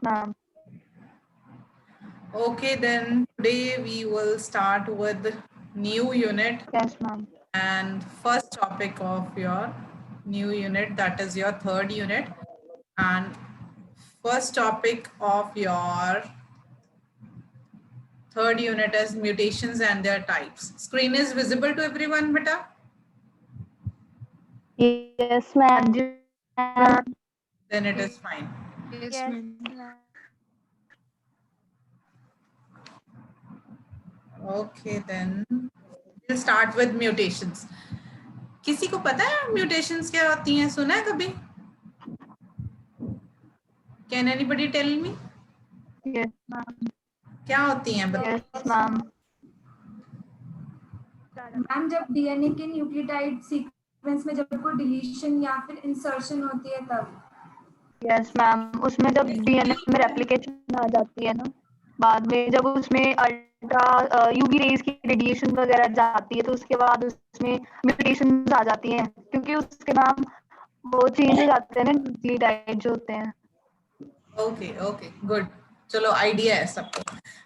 ma'am. Okay, then today we will start with new unit. Yes, ma'am. And first topic of your new unit, that is your third unit. And first topic of your third unit is mutations and their types. Screen is visible to everyone, beta? Yes, ma'am. Then it is fine. Yes, ma'am. Okay, then we'll start with mutations. किसी को पता है mutations क्या होती हैं? सुना है कभी? Can anybody tell me? Yes, ma'am. क्या होती हैं? Yes, ma'am. मैम जब डीएनए के न्यूक्लियोटाइड सीक्वेंस में जब कोई डिलीशन या फिर इंसर्शन होती है तब। यस मैम, उसमें जब डीएनए में रेप्लिकेशन आ जाती है ना, बाद में जब उसमें अल्ट्रा यूवी रेज की रेडिएशन वगैरह जाती है तो उसके बाद उसमें म्यूटेशंस आ जाती हैं, क्योंकि उसके नाम वो चेंजेस आते हैं ना न्यूक्लियोटाइड जो होते हैं। ओके ओके गुड, चलो आइडिया है सबको।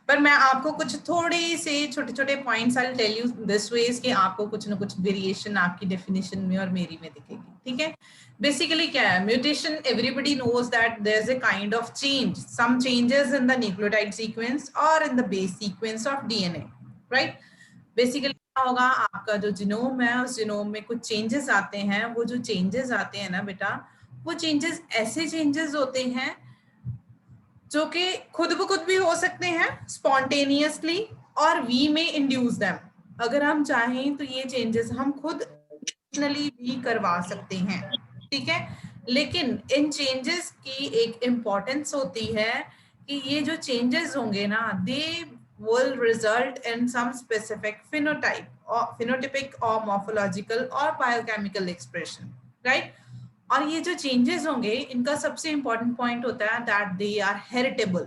पर मैं आपको कुछ थोड़े से छोटे छोटे points I tell you this ways कि आपको कुछ ना कुछ वेरिएशन आपकी डेफिनेशन में और मेरी में दिखेगी, ठीक है। बेसिकली क्या है mutation? Everybody knows that there is a kind of change, some changes in the nucleotide sequence और in the base sequence of DNA, right. Basically क्या होगा, आपका जो जीनोम है उस जीनोम में कुछ चेंजेस आते हैं। वो जो चेंजेस आते हैं ना बेटा, वो चेंजेस ऐसे चेंजेस होते हैं जो कि खुद ब खुद भी हो सकते हैं स्पॉन्टेनियसली, और वी में इंड्यूस देम। अगर हम चाहें तो ये चेंजेस हम खुद भी करवा सकते हैं, ठीक है। लेकिन इन चेंजेस की एक इम्पोर्टेंस होती है कि ये जो चेंजेस होंगे ना, दे will result in some specific phenotype or phenotypic or morphological or biochemical expression, right? और ये जो चेंजेस होंगे इनका सबसे इंपॉर्टेंट पॉइंट होता है that they are heritable,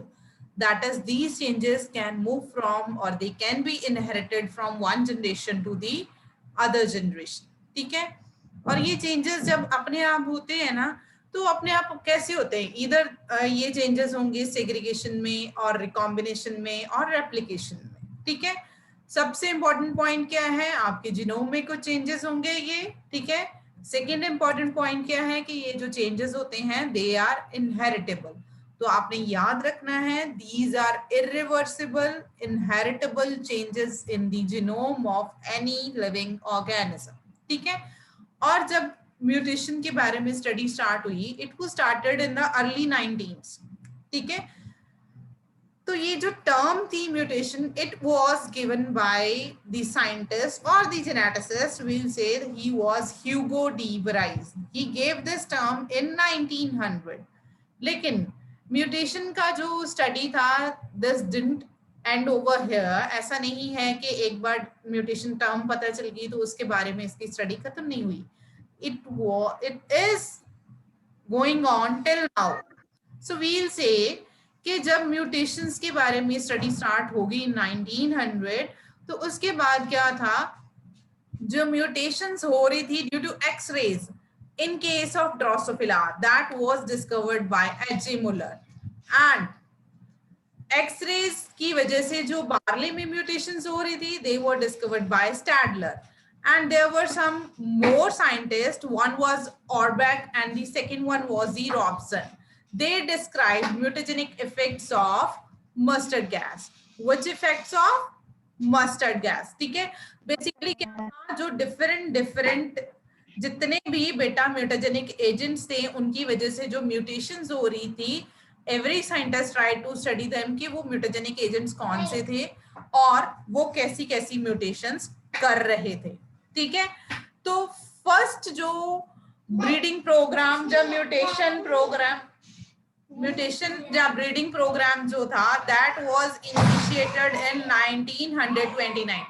that is these changes can move from और they can be inherited from one generation to the other generation, ठीक है। और ये चेंजेस जब अपने आप होते हैं ना, तो अपने आप कैसे होते हैं? इधर ये चेंजेस होंगे सेग्रीगेशन में और रिकॉम्बिनेशन में और रेप्लिकेशन में, ठीक है। सबसे इंपॉर्टेंट पॉइंट क्या है, आपके जीनोम में कुछ चेंजेस होंगे ये, ठीक है। सेकेंड इंपॉर्टेंट पॉइंट क्या है कि ये जो चेंजेस होते हैं दे आर इनहेरिटेबल। तो आपने याद रखना है these are irreversible inheritable changes in the genome of any living organism, ठीक है। और जब म्यूटेशन के बारे में स्टडी स्टार्ट हुई, it was started in the early 19s, ठीक है। तो ये जो टर्म थी mutation, it was given by the scientist और the geneticist, will say he was Hugo de Vries. He gave this term in 1900। लेकिन mutation का जो स्टडी था, this didn't and over here. ऐसा नहीं है कि एक बार म्यूटेशन टर्म पता चल गई तो उसके बारे में इसकी स्टडी खत्म नहीं हुई। It is going on till now. So we'll say कि जब म्यूटेशंस के बारे में स्टडी स्टार्ट होगी 1900, तो उसके बाद क्या था, जो म्यूटेशंस हो रही थी due to X-rays in case of Drosophila, that was discovered by H.J. Muller, and X-rays की वजह से जो बार्ले में म्यूटेशंस हो रही थी, they were discovered by Stadler, and there were some more scientists. One was Orbach and the second one was the Robson. They described mutagenic effects of mustard gas. Which effects of mustard gas? ठीक है। Basically क्या था, जो different जितने भी बेटा mutagenic agents थे उनकी वजह से जो म्यूटेशंस हो रही थी, every scientist try to study them कि वो म्यूटाजेनिक एजेंट्स कौन से थे और वो कैसी कैसी म्यूटेशंस कर रहे थे, ठीक है। तो फर्स्ट जो ब्रीडिंग प्रोग्राम, जब म्यूटेशन या ब्रीडिंग प्रोग्राम जो था, that was initiated in 1929।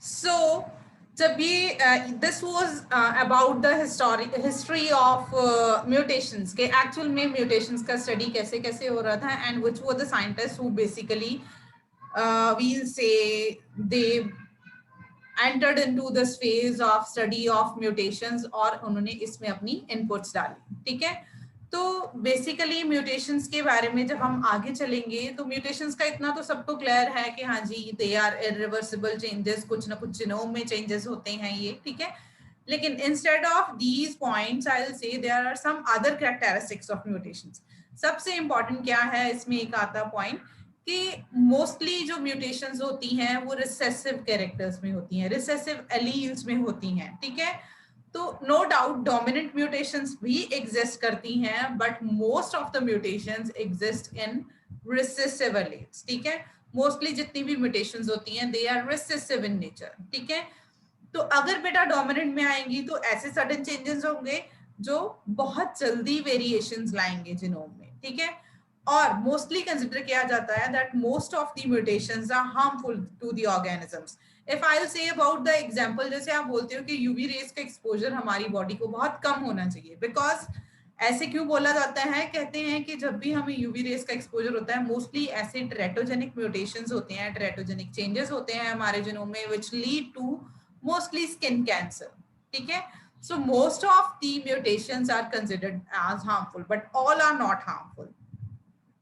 So जब ये this was about the history of mutations के एक्चुअल में म्यूटेशंस का स्टडी कैसे कैसे हो रहा था, and which were the scientist who basically we'll say they entered into this phase of study of mutations और उन्होंने इसमें अपनी inputs डाली, ठीक है। तो बेसिकली म्यूटेशंस के बारे में जब हम आगे चलेंगे तो म्यूटेशंस का इतना तो सबको क्लियर है कि हाँ जी दे आर इरिवर्सिबल चेंजेस, कुछ ना कुछ जीनोम में चेंजेस होते हैं ये, ठीक है। लेकिन instead of these points I will say there are some other characteristics of mutations. सबसे इंपॉर्टेंट क्या है इसमें एक आता पॉइंट कि मोस्टली जो म्यूटेशंस होती हैं वो रिसेसिव कैरेक्टर्स में होती हैं, रिसेसिव एलील्स में होती हैं, ठीक है। तो नो डाउट डोमिनेंट म्यूटेशंस भी एग्जिस्ट करती हैं, but most of the mutations exist in recessive alleles, ठीक है। मोस्टली जितनी भी म्यूटेशंस होती हैं they are recessive in nature, ठीक है। तो अगर बेटा डोमिनेंट में आएंगी तो ऐसे सडन चेंजेस होंगे जो बहुत जल्दी वेरिएशंस लाएंगे जीनोम में, ठीक है। और मोस्टली कंसिडर किया जाता है that most of the mutations are harmful to the organisms. If I will say about the example, जैसे आप बोलते हो कि यूवी रेज का एक्सपोजर हमारी बॉडी को बहुत कम होना चाहिए, बिकॉज ऐसे क्यों बोला जाता है, कहते हैं कि जब भी हमें यूवी रेज का एक्सपोजर होता है मोस्टली ऐसे टेरेटोजेनिक म्यूटेशंस होते हैं, टेरेटोजेनिक चेंजेस होते हैं हमारे जीनोम में which lead to mostly skin cancer, ठीक है। So most of the mutations are considered as harmful but all are not harmful.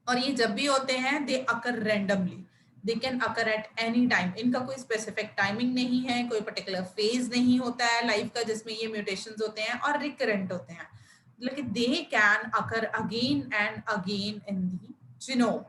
और ये जब भी होते हैं they occur randomly, they can occur at any time. इनका कोई स्पेसिफिक टाइमिंग नहीं है, कोई पर्टिकुलर फेज नहीं होता है लाइफ का जिसमें ये म्यूटेशंस होते हैं और रिकरेंट होते हैं, लेकिन दे can occur again and again in the genome.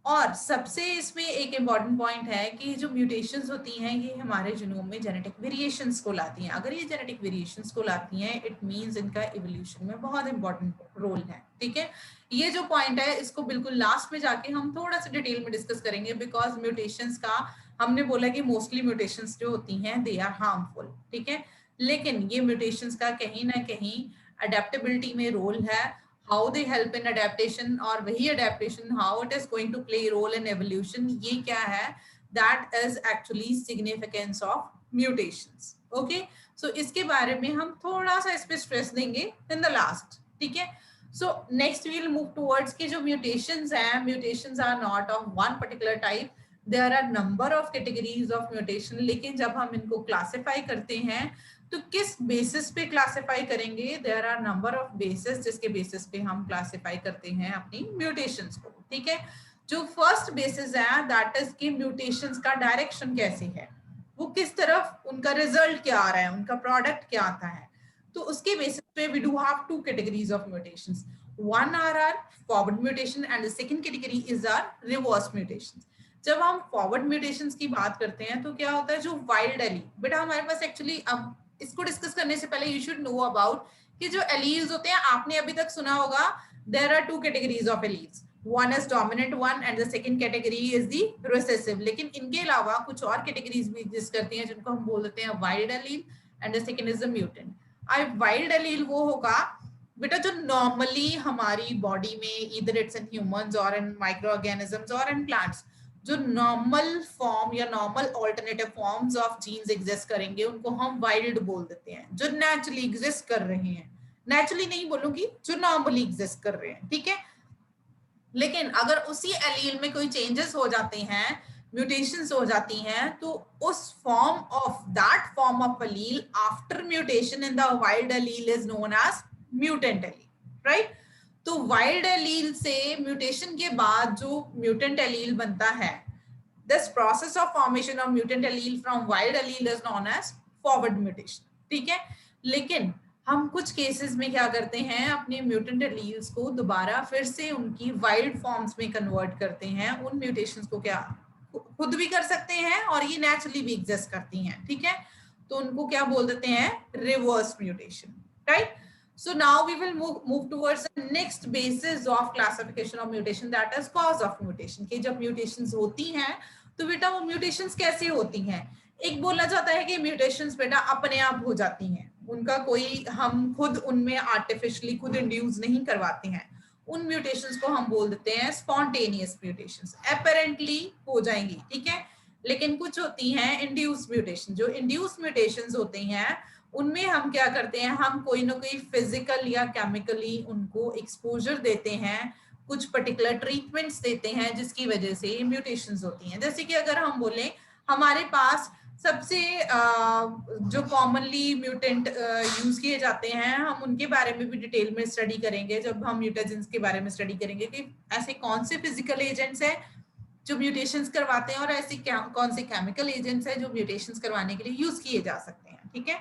और सबसे इसमें एक इम्पॉर्टेंट पॉइंट है कि जो म्यूटेशंस होती हैं ये हमारे जीनोम में जेनेटिक वेरिएशंस को लाती हैं। अगर ये जेनेटिक वेरिएशंस को लाती हैं इट मींस इनका इवोल्यूशन में बहुत इंपॉर्टेंट रोल है, ठीक है। ये जो पॉइंट है इसको बिल्कुल लास्ट में जाके हम थोड़ा सा डिटेल में डिस्कस करेंगे, बिकॉज म्यूटेशंस का हमने बोला कि मोस्टली म्यूटेशंस जो होती हैं दे आर हार्मफुल, ठीक है। लेकिन ये म्यूटेशंस का कहीं ना कहीं अडेप्टेबिलिटी में रोल है, how they help in adaptation, और वही adaptation how it is going to play role in evolution, ये क्या है, that is actually significance of mutations, okay। so इसके बारे में हम थोड़ा सा इस पे स्ट्रेस देंगे in the last, ठीक है। so next we will move towards कि जो mutations हैं, mutations are not of one particular type, there are number of categories of mutation, लेकिन जब हम इनको classify करते हैं तो किस बेसिस पे क्लासिफाई करेंगे, there are number of basis जिसके बेसिस पे हम क्लासिफाई करते हैं अपनी म्यूटेशंस को, ठीक है। जो फर्स्ट बेसिस है दैट इज कि म्यूटेशंस का डायरेक्शन कैसे है, वो किस तरफ उनका रिजल्ट क्या आ रहा है, उनका प्रोडक्ट क्या आता है। तो उसके बेसिस पे we do have two categories of mutations, one are forward mutation and the second category is are reverse mutations. जब हम फॉरवर्ड म्यूटेशंस की बात करते हैं तो क्या होता है, जो वाइल्ड एलील, बेटा हमारे पास एक्चुअली अब इसको डिस्कस करने से पहले यू शुड नो अबाउट कि जो एलील्स होते हैं, आपने अभी तक सुना होगा there are two categories of alleles, one is dominant one and the second category is the recessive. लेकिन इनके अलावा कुछ और कैटेगरीज भी एग्जिस्ट करती हैं जिनको हम बोल देते हैं wild allele and the second is the mutant. अब वाइल्ड एलील वो होगा बेटा जो नॉर्मली हमारी बॉडी में ईदर इट्स इन ह्यूमंस और इन माइक्रो ऑर्गेनिजम्स और इन प्लांट्स जो नॉर्मल फॉर्म या normal alternative forms of genes exist करेंगे उनको हम वाइल्ड बोल देते हैं, जो नेचुरली एग्जिस्ट कर रहे हैं, नेचुरली नहीं बोलूंगी, जो नॉर्मली एग्जिस्ट कर रहे हैं, ठीक है। लेकिन अगर उसी एलील में कोई चेंजेस हो जाते हैं, म्यूटेशंस हो जाती हैं, तो उस form of that form of allele after mutation in the wild allele is known as mutant allele, right. तो वाइल्ड एलील से म्यूटेशन के बाद जो म्यूटेंट एलील बनता है, this process of formation of mutant allele from wild allele is known as forward mutation, ठीक है। लेकिन हम कुछ केसेस में क्या करते हैं, अपने म्यूटेंट एलील्स को दोबारा फिर से उनकी वाइल्ड फॉर्म्स में कन्वर्ट करते हैं। उन म्यूटेशंस को क्या खुद भी कर सकते हैं और ये नेचुरली भी एग्जिस्ट करती हैं, ठीक है। तो उनको क्या बोल देते हैं, reverse mutation, right. So now we will move towards the next basis of classification of mutation, that is cause of mutation। कि जब mutations होती हैं तो बेटा वो mutations कैसे होती हैं। एक बोला जाता है कि mutations बेटा अपने आप हो जाती हैं, उनका कोई हम खुद उनमें आर्टिफिशियली खुद इंड्यूस नहीं करवाते हैं, उन म्यूटेशंस को हम बोल देते हैं स्पॉन्टेनियस म्यूटेशंस, अपेरेंटली हो जाएंगी, ठीक है। लेकिन कुछ होती हैं इंड्यूस म्यूटेशन, जो इंड्यूस म्यूटेशंस होते हैं उनमें हम क्या करते हैं, हम कोई ना कोई फिजिकल या केमिकली उनको एक्सपोजर देते हैं, कुछ पर्टिकुलर ट्रीटमेंट्स देते हैं जिसकी वजह से म्यूटेशंस होती हैं। जैसे कि अगर हम बोलें हमारे पास सबसे जो कॉमनली म्यूटेंट यूज किए जाते हैं, हम उनके बारे में भी डिटेल में स्टडी करेंगे जब हम म्यूटेजेंस के बारे में स्टडी करेंगे कि ऐसे कौन से फिजिकल एजेंट्स हैं जो म्यूटेशंस करवाते हैं और ऐसे कौन से केमिकल एजेंट्स हैं जो म्यूटेशंस करवाने के लिए यूज किए जा सकते हैं, ठीक है।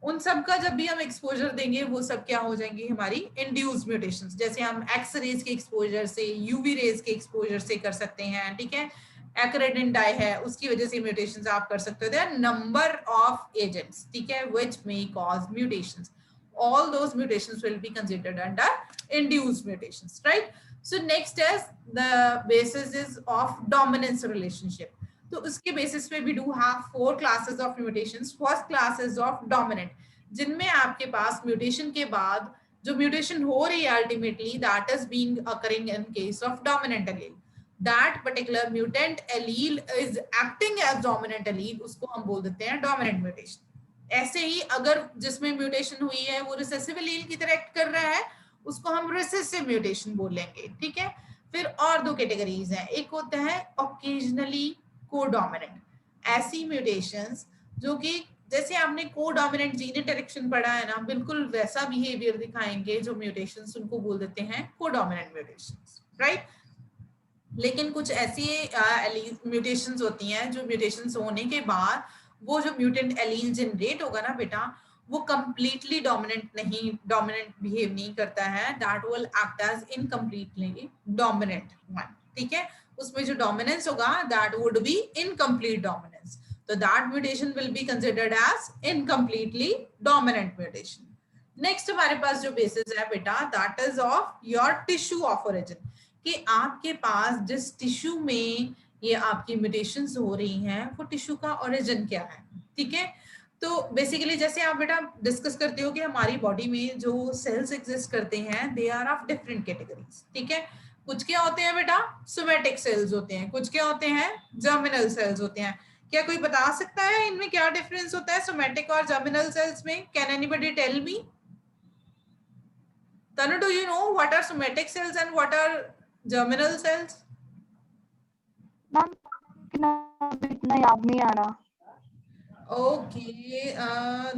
उन सब का जब भी हम एक्सपोजर देंगे वो सब क्या हो जाएंगी, हमारी इंड्यूस म्यूटेशंस। जैसे हम एक्स रेज के एक्सपोजर से, यूवी रेज के एक्सपोजर से कर सकते हैं, ठीक है। एक्रेडिन डाई है उसकी वजह से म्यूटेशंस आप कर सकते हो। There are number of agents, ठीक है, which may cause mutations. all those mutations will be considered under induced mutations, right? So next is the basis is of dominance relationship. तो उसके बेसिस पे we do have 4 classes of mutations. First class is of dominant, जिनमें आपके पास mutation के बाद जो mutation हो रही है ultimately that is being occurring in case of dominant allele. That particular mutant allele is acting as dominant allele, उसको हम बोल देते हैं dominant mutation. ऐसे ही अगर जिसमें म्यूटेशन हुई है वो रिसेसिव एलील की तरह एक्ट कर रहा है उसको हम रिसेसिव म्यूटेशन बोलेंगे, ठीक है। फिर और 2 कैटेगरीज हैं, एक होता है ऑकेजनली कोडोमिनेंट, ऐसी म्यूटेशंस जो कि जैसे आपने कोडोमिनेंट जीन इंटरेक्शन पढ़ा है ना, बिल्कुल वैसा बिहेवियर दिखाएंगे जो म्यूटेशंस, उनको बोल देते हैं कोडोमिनेंट म्यूटेशंस, राइट। लेकिन कुछ ऐसी म्यूटेशंस होती हैं जो म्यूटेशंस होने के बाद वो जो म्यूटेंट एलील जनरेट होगा ना बेटा, वो कंप्लीटली डोमिनेंट बिहेव नहीं करता है, that will act as incompletely dominant one, ठीक है। उसमें जो डोमिनेंस होगा that would be incomplete dominance, तो that mutation will be considered as incompletely dominant mutation. Next हमारे पास जो बेसिस है बेटा that is of your tissue of origin, कि आपके पास जिस टिश्यू में ये आपकी म्यूटेशंस हो रही हैं वो टिश्यू का ओरिजिन क्या है, ठीक है। तो बेसिकली जैसे आप बेटा डिस्कस करते हो कि हमारी बॉडी में जो सेल्स एग्जिस्ट करते हैं they are of different categories, ठीक है। कुछ क्या होते हैं बेटा, सोमैटिक सेल्स होते हैं, कुछ क्या होते हैं, जर्मिनल सेल्स होते हैं। क्या कोई बता सकता है इनमें क्या डिफरेंस होता है सोमैटिक और जर्मिनल सेल्स में? Can anybody tell me? Tanu, do you know what are somatic cells and what are germinal cells? इतना याद नहीं आ रहा। Okay,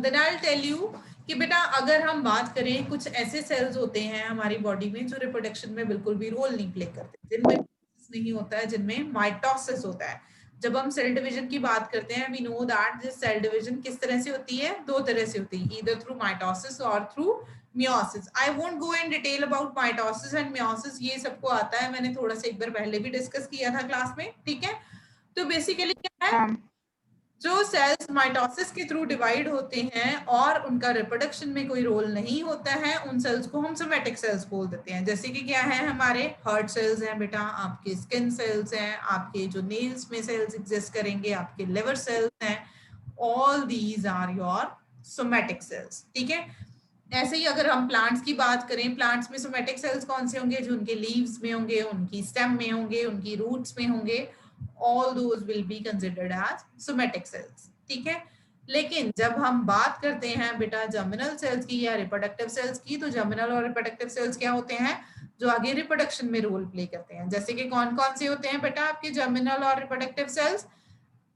then I will tell you कि बेटा अगर हम बात करें, कुछ ऐसे सेल्स होते हैं हमारी बॉडी में जो रिप्रोडक्शन में बिल्कुल भी रोल नहीं प्ले करते, जिनमें नहीं होता है, जिनमें माइटोसिस होता है। जब हम सेल डिवीजन की बात करते हैं, we know that this cell division किस तरह से होती है, 2 तरह से होती है, ईदर थ्रू माइटोसिस और through meiosis. I won't go in detail about mitosis and meiosis, ये सबको आता है, मैंने थोड़ा सा एक बार पहले भी डिस्कस किया था क्लास में, ठीक है। तो बेसिकली क्या है, जो सेल्स माइटोसिस के थ्रू डिवाइड होते हैं और उनका रिप्रोडक्शन में कोई रोल नहीं होता है, उन सेल्स को हम सोमैटिक सेल्स बोल देते हैं। जैसे कि क्या है, हमारे हार्ट सेल्स हैं बेटा, आपके स्किन सेल्स हैं, आपके जो नेल्स में सेल्स एग्जिस्ट करेंगे, आपके लिवर सेल्स हैं, all these are your somatic cells, ठीक है। ऐसे ही अगर हम प्लांट्स की बात करें, प्लांट्स में सोमैटिक सेल्स कौन से होंगे, जो उनके लीव्स में होंगे, उनकी स्टेम में होंगे, उनकी रूट्स में होंगे, all those will be considered as somatic cells, ठीक है। लेकिन जब हम बात करते हैं बेटा जर्मिनल सेल्स की या रिप्रोडक्टिव सेल्स की, तो जर्मिनल और रिप्रोडक्टिव सेल्स क्या होते हैं, जो आगे रिप्रोडक्शन में रोल प्ले करते हैं। जैसे कि कौन कौन से होते हैं बेटा आपके जर्मिनल और रिप्रोडक्टिव सेल्स?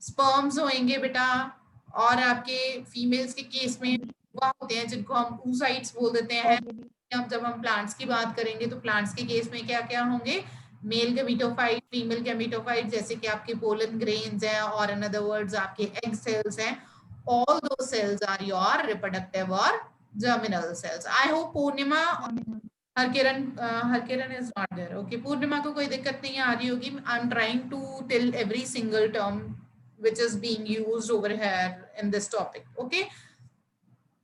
स्पर्म्स होंगे बेटा, और आपके फीमेल्स के केस में वह होते हैं जिनको हम oocytes बोल देते हैं। अब जब हम प्लांट्स की बात करेंगे तो प्लांट्स के केस में क्या क्या होंगे, मेल गैमेटोफाइट, फीमेल गैमेटोफाइट, जैसे कि आपके पोलन ग्रेन्स हैं, और इन अदर वर्ड्स आपके एग सेल्स हैं। All two cells are your reproductive और germinal cells. I hope Purnima, Harkiran is not there, okay. Purnima को कोई दिक्कत नहीं आ रही होगी, I am trying to tell every single term which is being used over here in this topic, okay?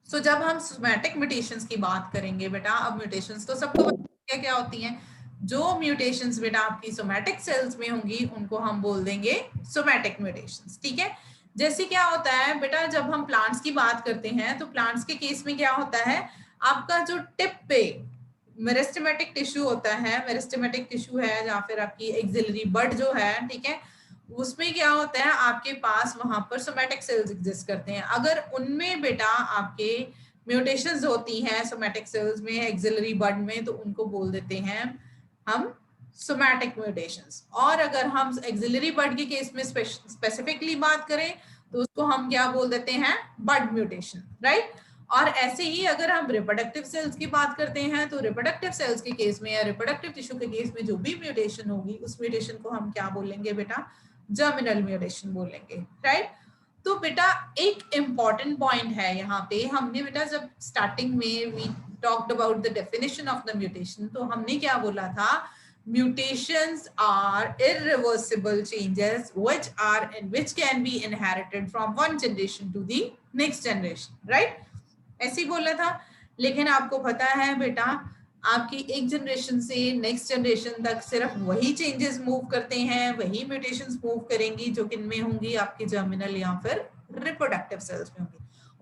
So जब हम सोमैटिक म्यूटेशंस की बात करेंगे बेटा, अब म्यूटेशंस तो सबको क्या क्या होती हैं, जो म्यूटेशंस बेटा आपकी सोमैटिक सेल्स में होंगी उनको हम बोल देंगे सोमैटिक म्यूटेशंस, ठीक है। जैसे क्या होता है बेटा, जब हम प्लांट्स की बात करते हैं तो प्लांट्स के केस में क्या होता है, आपका जो टिप पे मेरिस्टेमेटिक टिश्यू होता है, मेरिस्टेमेटिक टिश्यू है या फिर आपकी एक्सिलरी बड जो है, ठीक है, उसमें क्या होता है आपके पास वहां पर सोमैटिक सेल्स एग्जिस्ट करते हैं। अगर उनमें बेटा आपके म्यूटेशंस होती हैं सोमैटिक सेल्स में, एक्सिलरी बड में, तो उनको बोल देते हैं हम सोमैटिक म्यूटेशंस। और अगर हम एक्सिलरी बड के केस में स्पेसिफिकली बात करें तो उसको हम क्या बोल देते हैं, बड म्यूटेशन, राइट। और ऐसे ही अगर हम रिप्रोडक्टिव सेल्स की बात करते हैं तो रिप्रोडक्टिव सेल्स के केस में या रिप्रोडक्टिव टिश्यू के केस में जो भी म्यूटेशन होगी उस म्यूटेशन को हम क्या बोलेंगे बेटा, जर्मिनल म्यूटेशन बोलेंगे, राइट। तो बेटा एक इंपॉर्टेंट पॉइंट है यहाँ पे, हमने बेटा जब स्टार्टिंग में we talked about the definition of the mutation, तो हमने क्या बोला था, mutations are irreversible changes which can be inherited from one generation to the next generation, right? ऐसे ही बोला था। लेकिन आपको पता है बेटा आपकी एक जनरेशन से नेक्स्ट जनरेशन तक सिर्फ वही चेंजेस मूव करते हैं, वही म्यूटेशंस मूव करेंगी जो किनमें होंगी, आपकी जर्मिनल या फिर रिप्रोडक्टिव सेल्स में होंगी।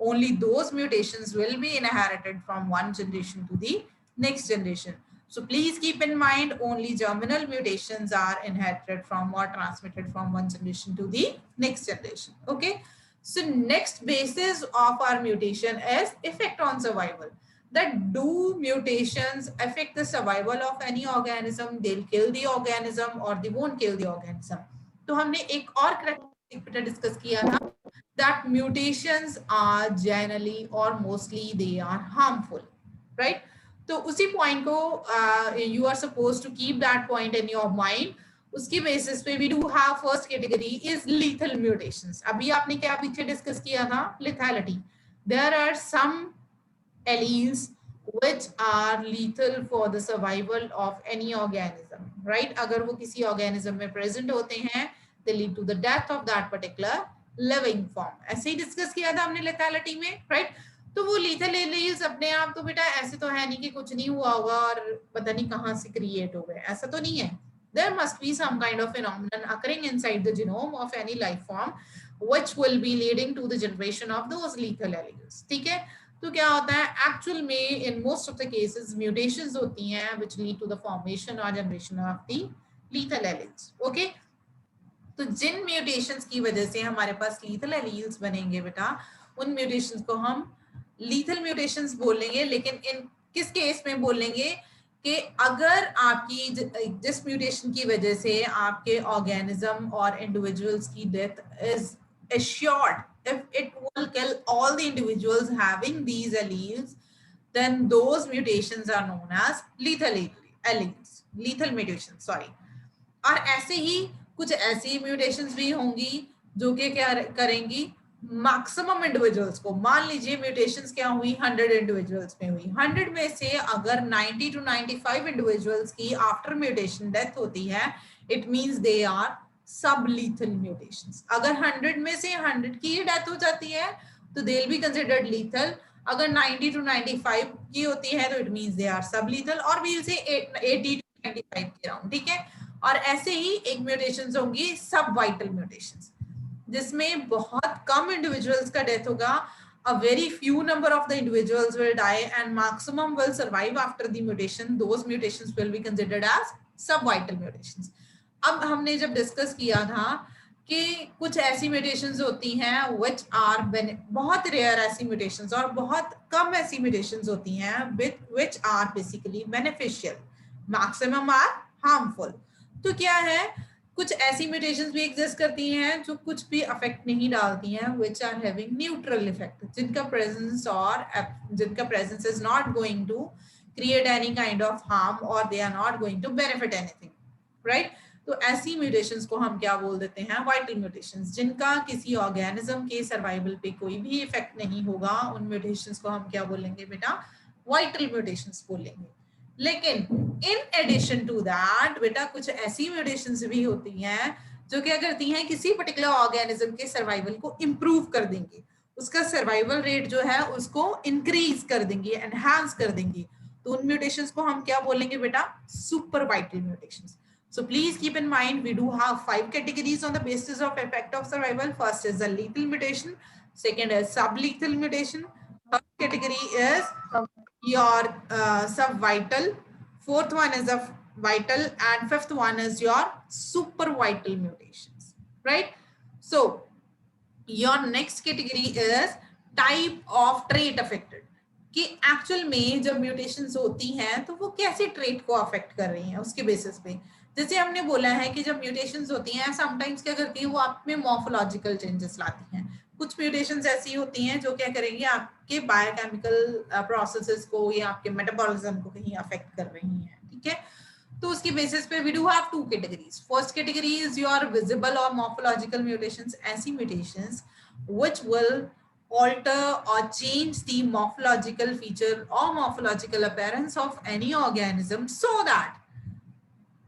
Only those mutations will be inherited from one generation to the next generation. So please keep in mind only germinal mutations are inherited from or transmitted from one generation to the next generation. Okay. So next basis of our mutation is effect on survival. That do mutations affect the survival of any organism? They'll kill the organism or they won't kill the organism. तो हमने एक और characteristic discuss किया था, that mutations are generally or mostly they are harmful, right? तो उसी point को you are supposed to keep that point in your mind. उसकी बेसिस पे we do have first category is lethal mutations. अभी आपने क्या पीछे डिस्कस किया था, lethality. There are some alleles which are lethal for the survival of any organism, right? अगर वो किसी organism में present होते हैं they lead to the death of that particular living form. ऐसे ही डिस्कस किया था हमने lethality में, right? तो वो lethal alleles अपने आप तो बेटा ऐसे तो है नहीं कि कुछ नहीं हुआ होगा और पता नहीं कहाँ से क्रिएट हो गए, ऐसा तो नहीं है। There must be some kind of phenomenon occurring inside the genome of any life form which will be leading to the generation of those lethal alleles, ठीक है। तो क्या होता है एक्चुअल में in most of the cases mutations होती हैं which lead to the formation or generation of the lethal alleles, okay। तो जिन म्यूटेशंस की वजह से हमारे पास lethal alleles बनेंगे बेटा, उन म्यूटेशंस को हम lethal mutations बोलेंगे। लेकिन इन किस केस में बोलेंगे कि अगर आपकी जिस म्यूटेशन की वजह से आपके ऑर्गेनिज्म और इंडिविजुअल्स की death is assured, if it will kill all the individuals having these alleles, then those mutations are known as lethal alleles, lethal mutations, sorry। और ऐसे ही कुछ ऐसी म्यूटेशंस भी होंगी जो कि क्या करेंगी, मैक्सिमम इंडिविजुअल्स को, मान लीजिए म्यूटेशंस क्या हुई 100 इंडिविजुअल्स में हुई, 100 में से अगर 90 to 95 इंडिविजुअल्स की आफ्टर म्यूटेशन डेथ होती है, इट मींस दे आर सब लीथल म्यूटेशंस। अगर 100 में से 100 की ही डेथ हो जाती है तो they will be considered lethal. अगर 90 to 95 की होती है तो इट मींस दे आर सब लीथल, और वी विल से 80 to 95 के राउंड, ठीक है। और ऐसे ही एक म्यूटेशंस होंगी सब वाइटल म्यूटेशंस, जिसमें बहुत कम इंडिविजुअल्स का डेथ होगा, a very few number of the individuals will die and maximum will survive after the mutation. Those mutations will be considered as subvital mutations. अब हमने जब डिस्कस किया था कि कुछ ऐसी म्यूटेशंस होती हैं which are बहुत रेयर ऐसी म्यूटेशंस और बहुत कम ऐसी म्यूटेशंस होती हैं which are basically beneficial, maximum are harmful। तो क्या है, कुछ ऐसी म्यूटेशंस भी एग्जिस्ट करती हैं जो कुछ भी अफेक्ट नहीं डालती हैं, which are having neutral effect, जिनका presence is not going to create any kind of harm or they are not going to benefit anything, right? तो ऐसी म्यूटेशंस को हम क्या बोल देते हैं, वाइटल म्यूटेशंस, जिनका किसी ऑर्गेनिज्म के सर्वाइवल पे कोई भी इफेक्ट नहीं होगा, उन म्यूटेशंस को हम क्या बोलेंगे बेटा, वाइटल म्यूटेशंस बोलेंगे। लेकिन इन एडिशन टू दैट बेटा कुछ ऐसी म्यूटेशंस भी होती हैं जो क्या करती हैं, किसी पर्टिकुलर ऑर्गेनिज्म के सर्वाइवल को इंप्रूव कर देंगी, उसका सर्वाइवल रेट जो है उसको इंक्रीज कर देंगी, एनहांस कर देंगी। तो उन म्यूटेशंस को हम क्या बोलेंगे बेटा, super vital mutations. So please keep in mind we do have 5 categories on the basis of effect of survival. First is the lethal mutation, second is sublethal mutation, third category is your subvital, fourth one is a vital, and fifth one is your supervital mutations, right? So your next category is type of trait affected, कि actual में जब mutations होती हैं तो वो कैसे trait को affect कर रही हैं उसके बेसिस पे। जैसे हमने बोला है कि जब म्यूटेशंस होती हैं समटाइम्स क्या करती है वो आप में मॉर्फोलॉजिकल चेंजेस लाती हैं। कुछ म्यूटेशंस ऐसी होती हैं जो क्या करेंगी आपके बायोकेमिकल प्रोसेसेस को या आपके मेटाबॉलिज्म को कहीं अफेक्ट कर रही हैं, ठीक है। तो उसकी बेसिस पे we do have two categories. First category is your visible और मॉर्फोलॉजिकल म्यूटेशंस, ऐसी mutations which will alter or change the morphological feature or morphological appearance of any organism so that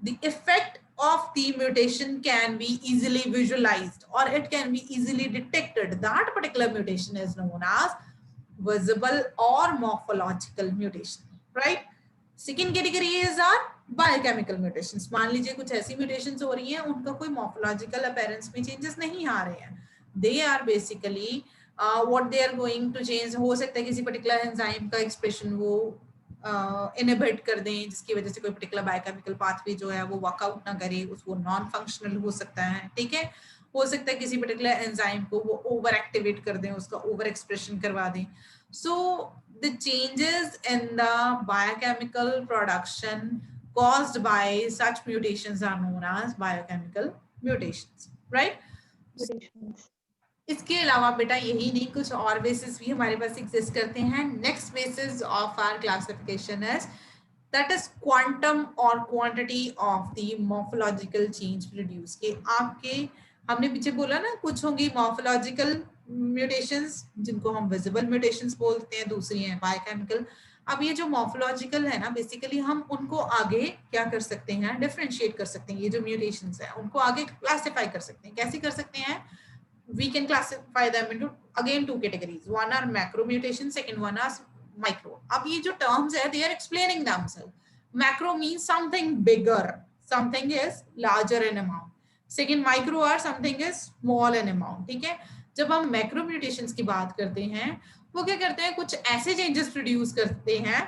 the effect of the mutation can be easily visualized or it can be easily detected. That particular mutation is known as visible or morphological mutation, right? Second category is our biochemical mutations. मान लीजिए कुछ ऐसी mutations हो रही हैं उनका कोई morphological appearance में changes नहीं आ रहे हैं. They are basically what they are going to change. हो सकता है किसी particular enzyme का expression वो इनहिबिट कर दें जिसकी वजह से कोई पर्टिकुलर बायोकेमिकल पाथवे जो है वो वर्कआउट ना करे, उसको नॉन फंक्शनल हो सकता है, ठीक है। हो सकता है किसी पर्टिकुलर एंजाइम को वो ओवर एक्टिवेट कर दें, उसका ओवर एक्सप्रेशन करवा दें। So the changes in the biochemical production caused by such mutations are known as biochemical mutations, right? Mutations. इसके अलावा बेटा यही नहीं कुछ और बेसिस भी हमारे पास एग्जिस्ट करते हैं। Next basis of our classification is that is quantum और quantity of the morphological change produce के आपके हमने पीछे बोला ना कुछ होंगी मॉर्फोलॉजिकल म्यूटेशंस जिनको हम विजिबल म्यूटेशंस बोलते हैं, दूसरी हैं बायोकेमिकल। अब ये जो मॉर्फोलॉजिकल है ना बेसिकली हम उनको आगे क्या कर सकते हैं, डिफरेंशिएट कर सकते हैं। ये जो म्यूटेशंस है उनको आगे क्लासिफाई कर सकते हैं। कैसे कर सकते हैं? We can classify them into again two categories. One are macro mutations, second one is micro. अब ये जो terms है they are explaining themselves. Macro means something bigger, something is larger in amount. Second micro are something is small in amount, ठीक है। जब हम macro mutations की बात करते हैं वो क्या करते हैं, कुछ ऐसे changes produce करते हैं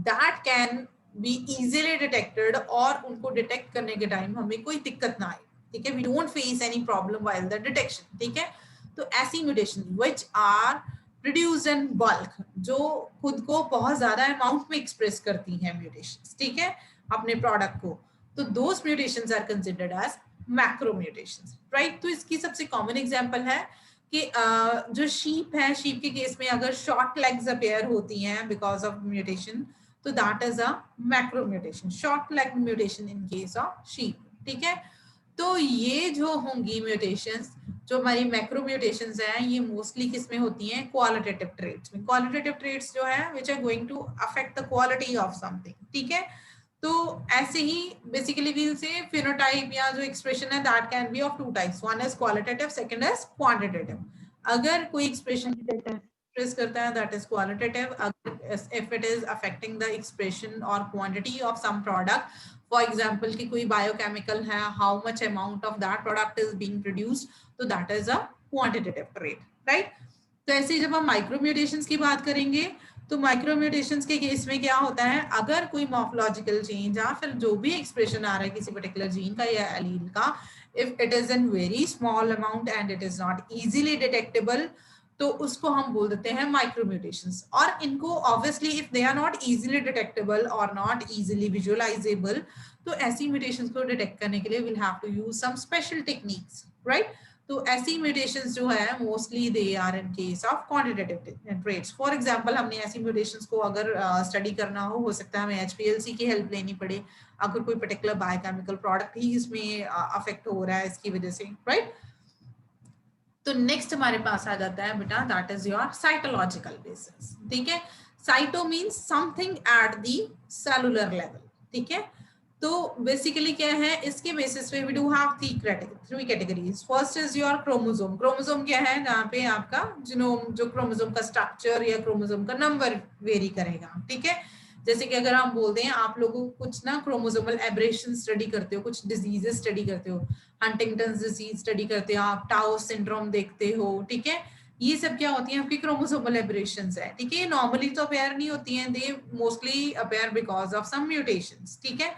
that can be easily detected और उनको detect करने के time हमें कोई दिक्कत ना आए, ठीक है। We don't face any problem while the detection, ठीक है। तो ऐसी mutations which are produced in bulk जो खुद को बहुत ज्यादा अमाउंट में एक्सप्रेस करती हैं mutations, ठीक है, अपने प्रोडक्ट को, तो those mutations are considered as macro mutations, right? तो इसकी सबसे कॉमन एग्जांपल है कि जो शीप है, शीप के केस में अगर शॉर्ट लेग्स अपीयर होती हैं बिकॉज ऑफ म्यूटेशन तो that is a macro mutation, short leg mutation in case of sheep, ठीक है। तो ये जो होंगी म्यूटेशंस जो हमारी मैक्रो म्यूटेशंस हैं ये मोस्टली किस में होती हैं, क्वालिटेटिव ट्रेट्स में। क्वालिटेटिव ट्रेट्स जो है which are going to affect the quality of something, ठीक है। तो ऐसे ही बेसिकली वील से फिनोटाइप या जो एक्सप्रेशन है that can be of two types, one is qualitative, second is quantitative. अगर कोई एक्सप्रेशन एक्सप्रेस करता है that is qualitative, if it is affecting the expression और quantity of some product, for example कि कोई बायोकेमिकल है, how much amount of that product is being produced, तो that is a quantitative trait, right. तो ऐसे जब हम micro mutations की बात करेंगे तो माइक्रो म्यूटेशंस के केस में क्या होता है, अगर कोई मॉर्फोलॉजिकल चेंज या फिर जो भी एक्सप्रेशन आ रहा है किसी पर्टिकुलर जीन का या एलील का, if it is in very small amount and it is not easily detectable, तो उसको हम बोल देते हैं माइक्रो म्यूटेशंस। और इनको obviously if they are not easily detectable और नॉट इजीली विजुअलाइजेबल, तो ऐसी म्यूटेशंस को डिटेक्ट करने के लिए will have to use some special techniques, right. तो ऐसी म्यूटेशंस जो है mostly they are in case of quantitative traits. For example हमने ऐसी म्यूटेशंस को अगर स्टडी करना हो सकता है हमें एचपीएलसी की हेल्प लेनी पड़े, अगर कोई पर्टिकुलर बायोकेमिकल प्रोडक्ट ही इसमें अफेक्ट हो रहा है इसकी वजह से, राइट। तो नेक्स्ट हमारे पास आ जाता है बेटा that is your cytological basis, ठीक है। Cyto means something at the cellular level, ठीक है। तो बेसिकली क्या है, इसके बेसिस पे we do have three categories. First is your chromosome. Chromosome क्या है, जहाँ पे आपका जीनोम, जो क्रोमोसोम का स्ट्रक्चर या क्रोमोसोम का नंबर वेरी करेगा, ठीक है। जैसे कि अगर हम बोलते हैं आप लोगों को कुछ ना क्रोमोसोमल एब्रेशन स्टडी करते हो, कुछ डिजीजेस स्टडी करते हो, हंटिंगटन डिजीज स्टडी करते हो आप, टाउ सिंड्रोम देखते हो, ठीक है। ये सब क्या होती हैं आपकी क्रोमोसोमल एबरेशंस है, ठीक है। नॉर्मली तो अपेयर नहीं होती हैं, they mostly appear because of some mutations, ठीक है।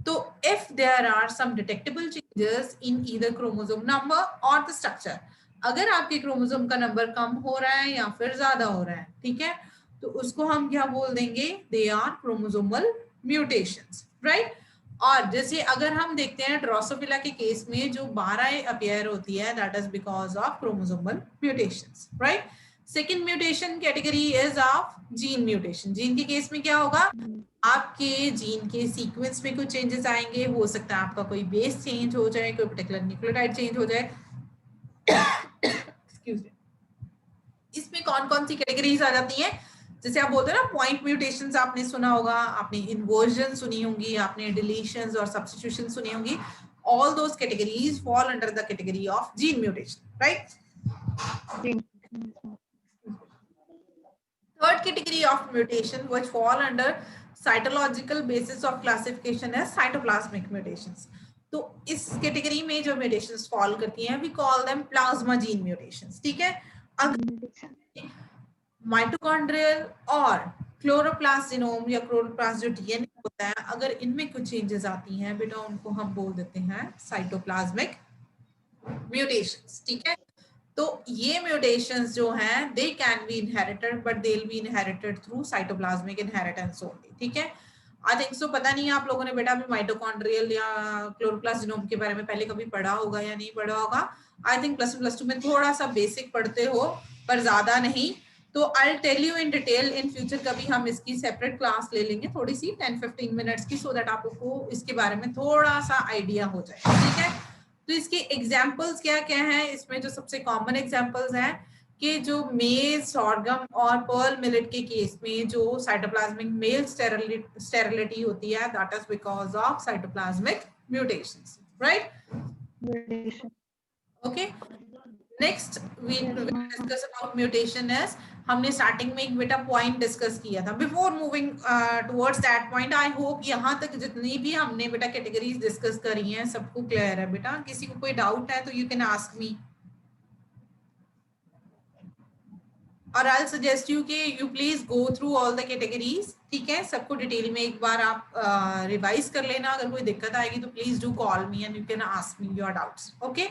तो if there are some detectable changes in either chromosome number और द स्ट्रक्चर, अगर आपके क्रोमोसोम का नंबर कम हो रहा है या फिर ज्यादा हो रहा है, ठीक है, तो उसको हम क्या बोल देंगे, they are chromosomal mutations, right. और जैसे अगर हम देखते हैं ड्रोसोफिला के केस में जो 12 अपीयर होती है, that is because of chromosomal mutations, right. Second mutation category is of gene mutation. Gene के केस में क्या होगा, आपके जीन के सीक्वेंस में कुछ चेंजेस आएंगे, हो सकता है आपका कोई बेस चेंज हो जाए, कोई पर्टिकुलर न्यूक्लियोटाइड चेंज हो जाए। Excuse me. इसमें कौन कौन सी कैटेगरीज आ जाती हैं, जैसे आप बोलते हैं ना पॉइंट म्यूटेशंस, आपने सुना होगा, आपने इन्वर्जन सुनी होंगी, आपने डिलीशंस और सब्स्टिट्यूशन सुनी होंगी। All those categories fall under the category of gene mutation, right. Third category of mutation which fall under cytological basis of classification as cytoplasmic mutations. तो इस कैटेगरी में जो म्यूटेशंस फॉल करती हैं, we call them plasma gene mutations, ठीक है। अगर mitochondrial और क्लोरोप्लास्ट जीनोम या क्लोरोप्लास्ट जो डीएनए होता है, अगर इनमें कुछ चेंजेस आती हैं बेटा, उनको हम बोल देते हैं साइटोप्लाज्मिक म्यूटेशंस, ठीक है। तो ये म्यूटेशंस जो हैं दे can be inherited, but they will be inherited through cytoplasmic inheritance only, ठीक है। आई थिंक सो, पता नहीं आप लोगों ने बेटा अभी माइटोकॉन्ड्रियल या क्लोरोप्लास्ट जीनोम के बारे में पहले कभी पढ़ा होगा या नहीं पढ़ा होगा। आई थिंक +1 +2 में थोड़ा सा बेसिक पढ़ते हो, पर ज्यादा नहीं। तो I tell you in detail in future, कभी हम इसकी सेपरेट क्लास ले लेंगे थोड़ी सी 10-15 मिनट्स की, सो दैट आपको इसके बारे में थोड़ा सा आइडिया हो जाए, ठीक है। तो इसके एग्जाम्पल्स क्या क्या हैं, इसमें जो सबसे कॉमन एग्जाम्पल्स हैं कि जो मेज, सॉर्गम और पर्ल मिलेट के केस में जो साइटोप्लाज्मिक मेल स्टेरिलिटी होती है, that is because of cytoplasmic mutations, right. Okay, next we discuss about mutation is, हमने स्टार्टिंग में एक बेटा पॉइंट डिस्कस किया था। Before moving towards that point, I hope यहाँ तक जितनी भी हमने बेटा कैटेगरीज डिस्कस करी हैं सबको क्लियर है बेटा। किसी को कोई डाउट है तो यू कैन आस्क मी, और आई सजेस्ट यू कि you please go through all the categories, ठीक है। सबको डिटेल में एक बार आप रिवाइज कर लेना। अगर कोई दिक्कत आएगी तो please do call me and you can ask me your doubts, okay.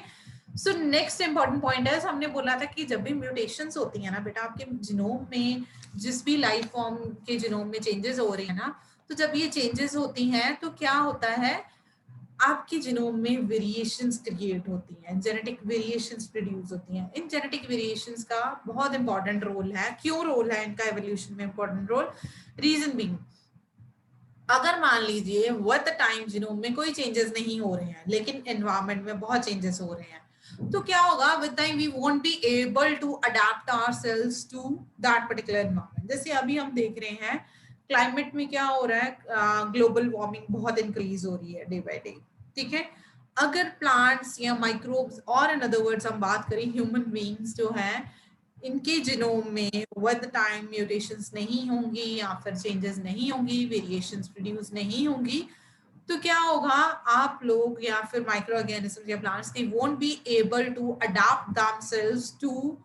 So next important point है, हमने बोला था कि जब भी म्यूटेशंस होती है ना बेटा आपके जिनोम में, जिस भी लाइफ फॉर्म के जिनोम में चेंजेस हो रही है ना, तो जब ये चेंजेस होती हैं तो क्या होता है, आपके जिनोम में वेरिएशंस क्रिएट होती हैं, जेनेटिक वेरिएशंस प्रोड्यूस होती हैं। इन जेनेटिक वेरिएशंस का बहुत इंपॉर्टेंट रोल है। क्यों रोल है इनका एवोल्यूशन में इंपॉर्टेंट रोल? रीजन बीइंग, अगर मान लीजिए विद द टाइम जिनोम में कोई चेंजेस नहीं हो रहे हैं, लेकिन एनवायरनमेंट में बहुत चेंजेस हो रहे हैं, तो क्या होगा, with time we won't be able to adapt ourselves to that particular environment. जैसे अभी हम देख रहे हैं क्लाइमेट में क्या हो रहा है, ग्लोबल वार्मिंग बहुत इंक्रीज हो रही है डे बाय डे, ठीक है। अगर प्लांट्स या माइक्रोब्स, और इन अदर वर्ड्स हम बात करें ह्यूमन बीइंग्स जो हैं, इनके जिनोम में विद टाइम म्यूटेशंस नहीं होंगी या फिर चेंजेस नहीं होंगी, वेरिएशंस प्रोड्यूस नहीं होंगी, तो क्या होगा, आप लोग या फिर माइक्रो ऑर्गेनिज्म या plants, they won't be able to adapt themselves to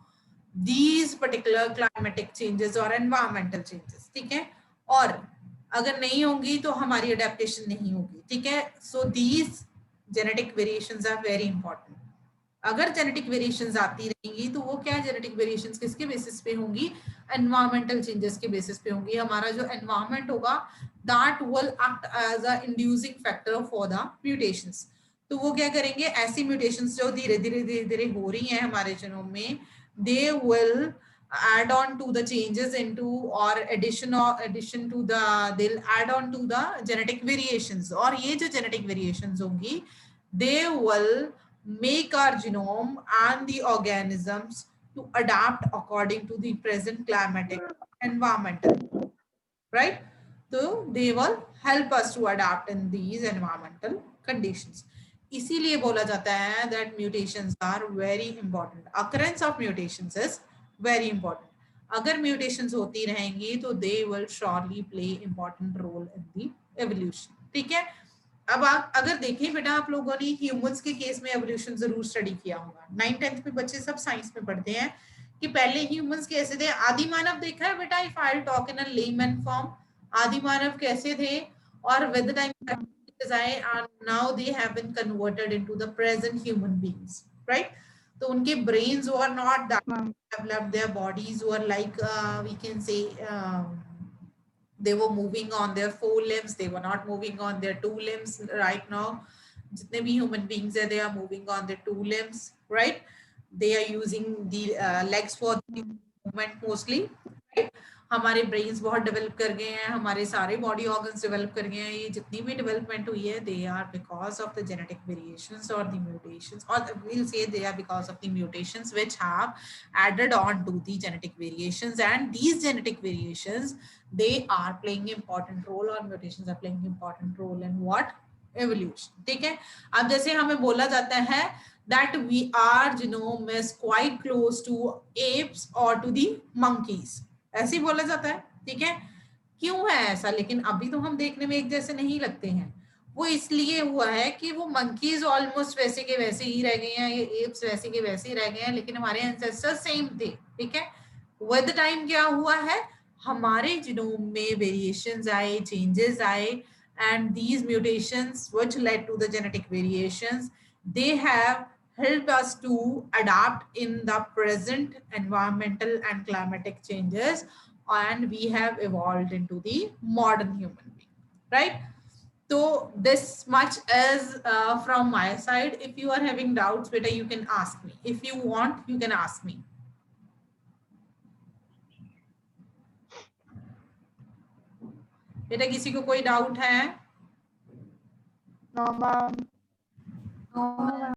these particular climatic changes और एनवायरमेंटल चेंजेस, ठीक है। और अगर नहीं होंगी तो हमारी अडेप्टेशन नहीं होगी, ठीक है। So these genetic variations are very important. अगर जेनेटिक वेरिएशंस आती रहेंगी तो वो क्या, जेनेटिक वेरिएशंस किसके बेसिस पे होंगी, एनवायरमेंटल चेंजेस के बेसिस पे होंगी। हमारा जो एनवायरमेंट होगा that will act as a inducing factor for the mutations. तो वो क्या करेंगे, ऐसी म्यूटेशंस जो धीरे धीरे हो रही हैं हमारे जीनोम में, they will add on to the changes into or addition to the, they'll add on to the genetic variations, और ये जो genetic variations होंगी they will make our genome and the organisms to adapt according to the present climatic environmental, right? So they will help us to adapt in these environmental conditions. इसीलिए बोला जाता है that mutations are very important. Occurrence of mutations is very important. अगर mutations होती रहेंगी तो they will surely play important role in the evolution, ठीक है। अब आप अगर देखें बेटा, आप लोगों ने ह्यूमंस के केस में एवोल्यूशन जरूर स्टडी किया होगा। 9th 10th में बच्चे सब साइंस में पढ़ते हैं कि पहले ह्यूमंस कैसे थे। आदि मानव देखा है बेटा, if I talk in a layman form, आदि मानव कैसे थे, और with the time now they have been converted into the present human beings, right. तो उनके brains were not that developed, their bodies were like we can say they were moving on their 4 limbs, they were not moving on their 2 limbs. Right now jitne bhi human beings hai, they are moving on their 2 limbs, right? They are using the legs for the movement mostly, right? हमारे brains बहुत develop कर गए हैं, हमारे सारे body organs develop कर गए हैं। ये जितनी भी डेवलपमेंट हुई है, they are because of the genetic variations और द म्यूटेशंस, और we'll say they are because of the mutations which have added on to the genetic variations, and these genetic variations, they are playing important role, or mutations are playing important role in what? Evolution, ठीक है। अब जैसे हमें बोला जाता है that we are genome is quite close to apes or to the monkeys, ऐसे ही बोला जाता है, ठीक है। क्यों है ऐसा? लेकिन अभी तो हम देखने में एक जैसे नहीं लगते हैं। वो इसलिए हुआ है कि वो मंकीज ऑलमोस्ट वैसे के वैसे ही रह गए हैं, ये एप्स वैसे के वैसे ही रह गए हैं, लेकिन हमारे एंसेस्टर्स सेम थे, ठीक है। विद टाइम क्या हुआ है, हमारे जीनोम में वेरिएशंस आए, चेंजेस आए, and these mutations which led to the genetic variations, they have helped us to adapt in the present environmental and climatic changes, and we have evolved into the modern human being, right? So this much is from my side. If you are having doubts, beta, you can ask me. If you want, you can ask me. बेटा किसी को कोई doubt है? No, ma'am. No,